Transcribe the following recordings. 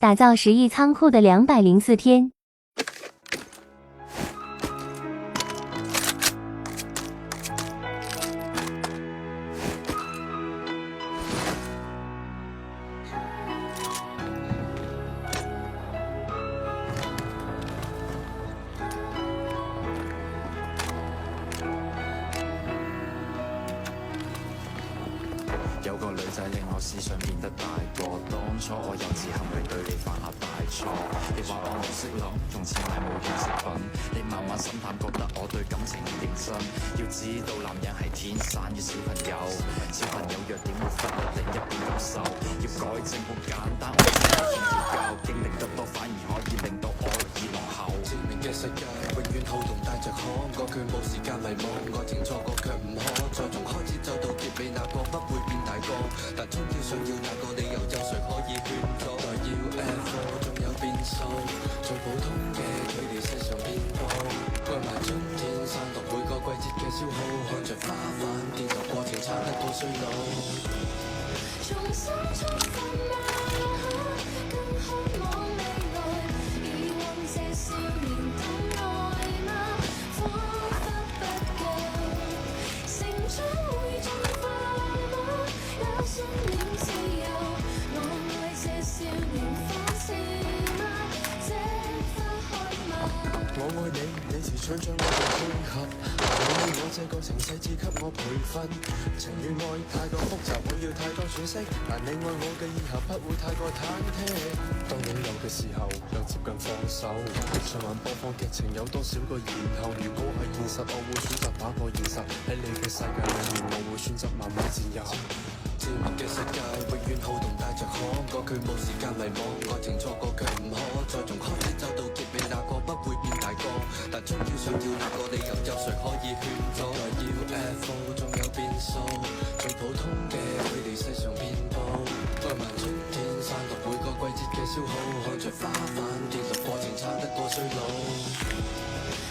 打造10亿仓库的204天。有個女仔令我思想變得大個，當初我幼稚行為對你犯下大錯。你話我唔識諗，用錢買冇用飾品，你慢慢心淡，覺得我對感情唔認真。要知道男人係天生嘅小朋友，小朋友弱點會忽略另一半感受。要改正好簡單，我只係調教，經歷得多反而可以令到愛意濃厚。前面嘅世界永遠好動帶着可愛，佢冇時間迷惘，愛情錯過卻唔可再從開始走到結尾，那個不會變大個，但終要想要那個理由，有誰可以勸阻？再要 F 仲有變數，最普通嘅佢哋世上變多，愛埋春天散落每個季節嘅消耗，看着花瓣跌落過程撐得到衰老。重新出發那一刻，更渴望未來，以往這少年等愛嗎？彷彿不夠，成長會進化嗎？也信念自由，我愛這少年仿似嗎？這花開嗎？我愛你，你是唱將我嘅配合，你我這個程細緻給我培訓，情與愛太過複雜，我要太多喘息，但你愛我嘅以後不會太過忐忑。當擁有嘅時候，又接近放手，循環播放劇情有多少個然後？如果係現實，我會選擇打破現實，喺你嘅世界裏面，我會選擇慢慢佔有。前面嘅世界永遠好動帶着可愛，佢冇時間迷惘，愛情錯過卻唔可再從開始走到結尾，那個不會變大個，但終要想要那個理由，有誰可以勸阻？再要 F 仲有變數，最普通嘅佢哋世上遍佈，愛埋春天散落每個季節嘅消耗，看着花瓣跌落過程撐得過衰老。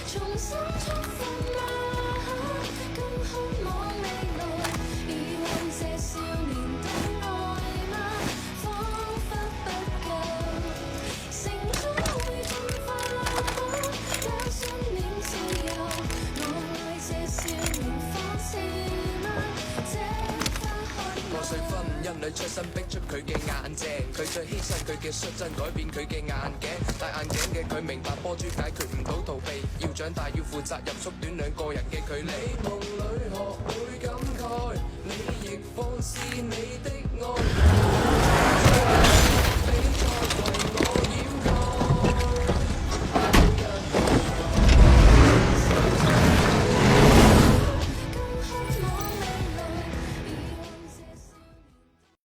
重新出發那一刻，更渴望未來，以往這少年等愛嗎？彷彿不夠，成長會進化嗎？也信念自由，我愛這少年仿似嗎？這花開嗎？破碎婚姻裏出身逼出佢嘅眼鏡，佢最犧牲佢嘅率真，改變佢嘅眼鏡。戴眼鏡嘅佢明白波珠解決唔到逃避，要長大要負責任，縮短兩個人嘅距離。夢裏學會感慨，你亦放肆你的愛。